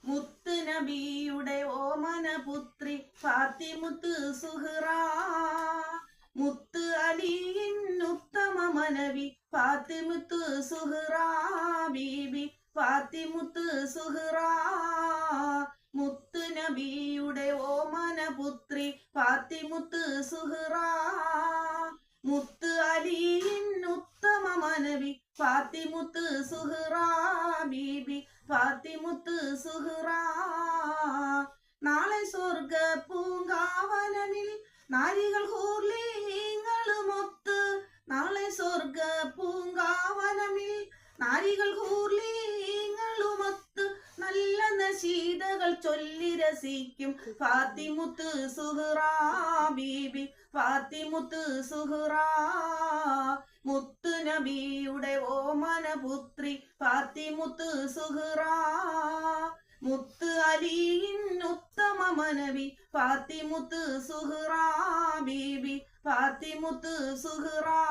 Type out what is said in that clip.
മുത്ത് നബിയുടെ ഓമനപുത്രി ഫാത്തിമുത്ത് സുഹ്റാ. മുത്ത് അലിയിൻ ഉത്തമ മനവി ഫാത്തിമുത്ത് സുഹ്റാ ബീബി ഫാത്തിമുത്ത് സുഹ്റാ. മുത്ത് നബിയുടെ ഓമനപുത്രി ഫാത്തിമുത്ത് സുഹ്റാ. മുത്ത് അലിയിൻ ഉത്തമ മനവി ഫാത്തിമുത്ത് സുഹ്റാ ബീബി ഫാത്തിമുത്ത് സുഹ്റാ. നാളെ സ്വർഗ പൂങ്കാവനമിൽ നാരികൾ ഹൂർലീങ്ങളുമൊത്ത്. നാളെ സ്വർഗ പൂങ്കാവനമിൽ നാരികൾ ഹൂർലീങ്ങളുമൊത്ത് നല്ല നശീതകൾ ചൊല്ലി രസിക്കും ഫാത്തിമുത്ത് സുഹ്റാ ബീബി ഫാത്തിമുത്ത് സുഹ്റാ. മുത്ത് നബിയുടെ ഓമനപുത്രി ഫാത്തിമുത്ത് സുഹ്റാ. മുത്ത് അലിയിൻ ഉത്തമ മനവി ഫാത്തിമുത്ത് സുഹ്റാ ബീബി ഫാത്തിമുത്ത് സുഹ്റാ.